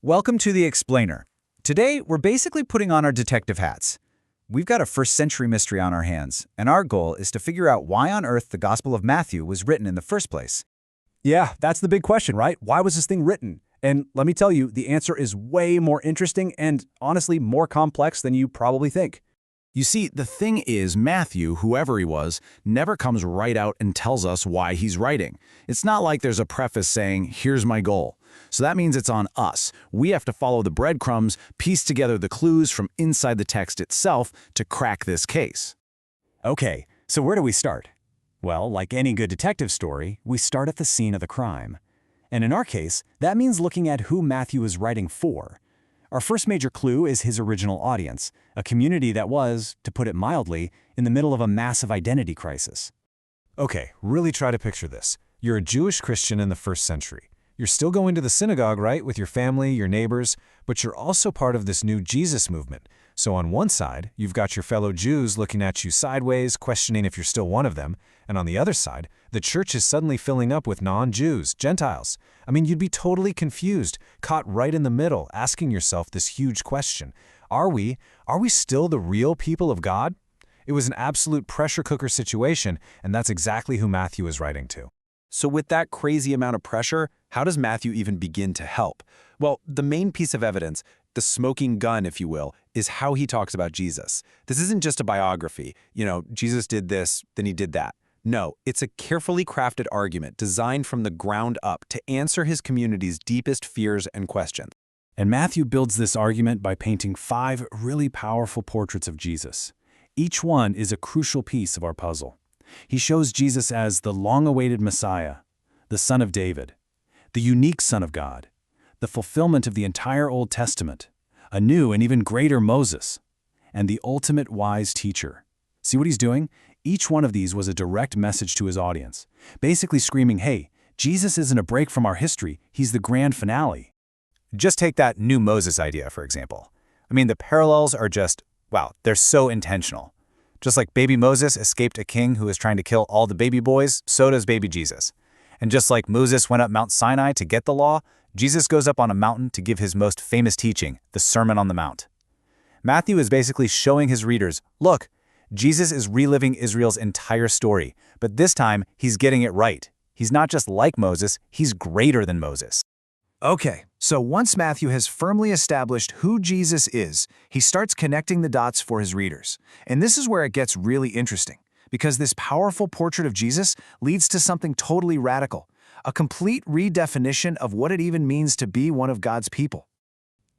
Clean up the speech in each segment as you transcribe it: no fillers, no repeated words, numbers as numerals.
Welcome to The Explainer. Today, we're basically putting on our detective hats. We've got a first-century mystery on our hands, and our goal is to figure out why on earth the Gospel of Matthew was written in the first place. Yeah, that's the big question, right? Why was this thing written? And let me tell you, the answer is way more interesting and, honestly, more complex than you probably think. You see, the thing is, Matthew, whoever he was, never comes right out and tells us why he's writing. It's not like there's a preface saying, here's my goal. So that means it's on us. We have to follow the breadcrumbs, piece together the clues from inside the text itself to crack this case. Okay, so where do we start? Well, like any good detective story, we start at the scene of the crime. And in our case, that means looking at who Matthew is writing for. Our first major clue is his original audience, a community that was, to put it mildly, in the middle of a massive identity crisis. Okay, really try to picture this. You're a Jewish Christian in the first century. You're still going to the synagogue, right, with your family, your neighbors, but you're also part of this new Jesus movement. So on one side, you've got your fellow Jews looking at you sideways, questioning if you're still one of them, and on the other side, the church is suddenly filling up with non-Jews, Gentiles. I mean, you'd be totally confused, caught right in the middle, asking yourself this huge question. Are we still the real people of God? It was an absolute pressure cooker situation, and that's exactly who Matthew is writing to. So with that crazy amount of pressure, how does Matthew even begin to help? Well, the main piece of evidence, the smoking gun, if you will, is how he talks about Jesus. This isn't just a biography. Jesus did this, then he did that. No, it's a carefully crafted argument designed from the ground up to answer his community's deepest fears and questions. And Matthew builds this argument by painting 5 really powerful portraits of Jesus. Each one is a crucial piece of our puzzle. He shows Jesus as the long-awaited Messiah, the Son of David, the unique Son of God, the fulfillment of the entire Old Testament, a new and even greater Moses, and the ultimate wise teacher. See what he's doing? Each one of these was a direct message to his audience, basically screaming, hey, Jesus isn't a break from our history, he's the grand finale. Just take that new Moses idea, for example. I mean, the parallels are just, wow, they're so intentional. Just like baby Moses escaped a king who was trying to kill all the baby boys, so does baby Jesus. And just like Moses went up Mount Sinai to get the law, Jesus goes up on a mountain to give his most famous teaching, the Sermon on the Mount. Matthew is basically showing his readers, look, Jesus is reliving Israel's entire story, but this time he's getting it right. He's not just like Moses, he's greater than Moses. Okay, so once Matthew has firmly established who Jesus is, he starts connecting the dots for his readers. And this is where it gets really interesting, because this powerful portrait of Jesus leads to something totally radical, a complete redefinition of what it even means to be one of God's people.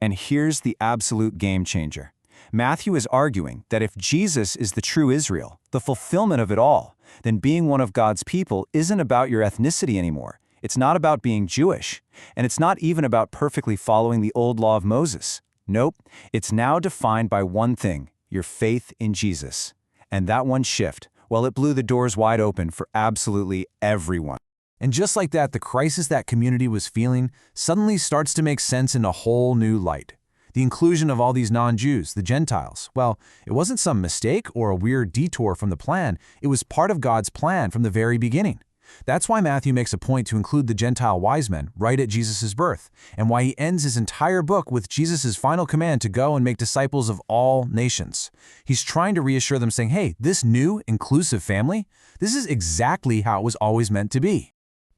And here's the absolute game changer. Matthew is arguing that if Jesus is the true Israel, the fulfillment of it all, then being one of God's people isn't about your ethnicity anymore. It's not about being Jewish, and it's not even about perfectly following the old law of Moses. Nope, it's now defined by one thing, your faith in Jesus. And that one shift, well, it blew the doors wide open for absolutely everyone. And just like that, the crisis that community was feeling suddenly starts to make sense in a whole new light. The inclusion of all these non-Jews, the Gentiles, well, it wasn't some mistake or a weird detour from the plan. It was part of God's plan from the very beginning. That's why Matthew makes a point to include the Gentile wise men right at Jesus' birth, and why he ends his entire book with Jesus' final command to go and make disciples of all nations. He's trying to reassure them saying, hey, this new, inclusive family, this is exactly how it was always meant to be.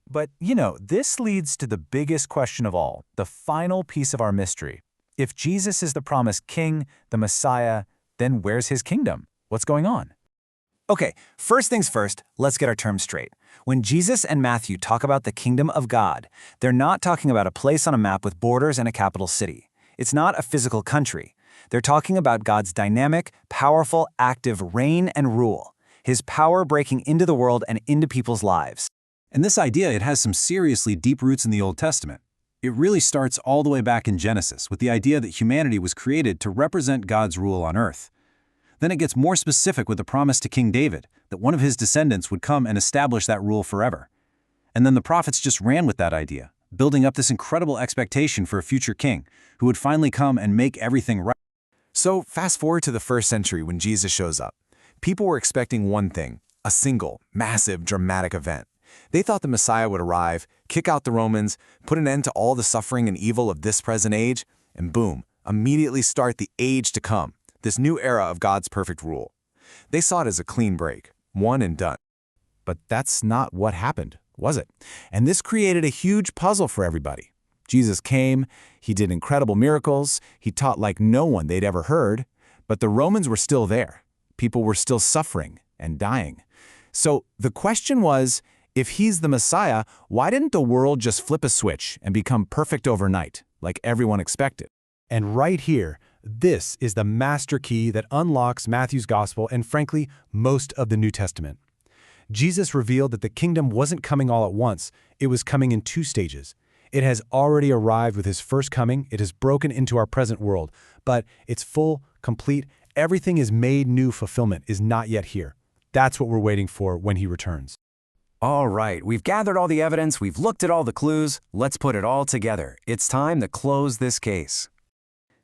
But, this leads to the biggest question of all, the final piece of our mystery. If Jesus is the promised king, the Messiah, then where's his kingdom? What's going on? Okay, first things first, let's get our terms straight. When Jesus and Matthew talk about the kingdom of God, they're not talking about a place on a map with borders and a capital city. It's not a physical country. They're talking about God's dynamic, powerful, active reign and rule, his power breaking into the world and into people's lives. And this idea, it has some seriously deep roots in the Old Testament. It really starts all the way back in Genesis with the idea that humanity was created to represent God's rule on earth. Then it gets more specific with the promise to King David that one of his descendants would come and establish that rule forever. And then the prophets just ran with that idea, building up this incredible expectation for a future king who would finally come and make everything right. So fast forward to the first century when Jesus shows up. People were expecting one thing, a single, massive, dramatic event. They thought the Messiah would arrive, kick out the Romans, put an end to all the suffering and evil of this present age, and boom, immediately start the age to come, this new era of God's perfect rule. They saw it as a clean break, one and done. But that's not what happened, was it? And this created a huge puzzle for everybody. Jesus came, he did incredible miracles, he taught like no one they'd ever heard, but the Romans were still there. People were still suffering and dying. So the question was, if he's the Messiah, why didn't the world just flip a switch and become perfect overnight, like everyone expected? And right here, this is the master key that unlocks Matthew's gospel and, frankly, most of the New Testament. Jesus revealed that the kingdom wasn't coming all at once, it was coming in 2 stages. It has already arrived with his first coming, it has broken into our present world, but its full, complete, everything is made new fulfillment is not yet here. That's what we're waiting for when he returns. All right, we've gathered all the evidence, we've looked at all the clues, let's put it all together. It's time to close this case.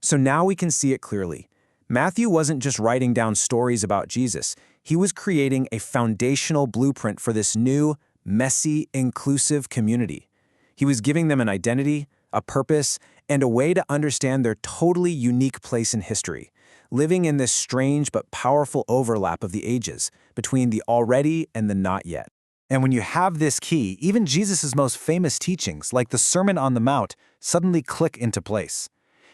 So now we can see it clearly. Matthew wasn't just writing down stories about Jesus. He was creating a foundational blueprint for this new, messy, inclusive community. He was giving them an identity, a purpose, and a way to understand their totally unique place in history, living in this strange but powerful overlap of the ages, between the already and the not yet. And when you have this key, even Jesus' most famous teachings, like the Sermon on the Mount, suddenly click into place.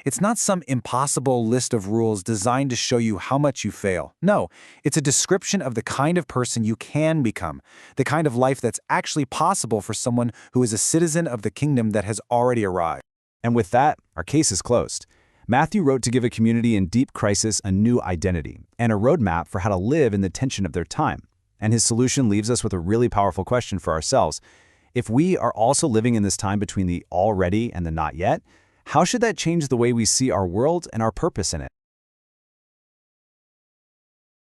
It's not some impossible list of rules designed to show you how much you fail. No, it's a description of the kind of person you can become, the kind of life that's actually possible for someone who is a citizen of the kingdom that has already arrived. And with that, our case is closed. Matthew wrote to give a community in deep crisis a new identity and a roadmap for how to live in the tension of their time. And his solution leaves us with a really powerful question for ourselves. If we are also living in this time between the already and the not yet, how should that change the way we see our world and our purpose in it?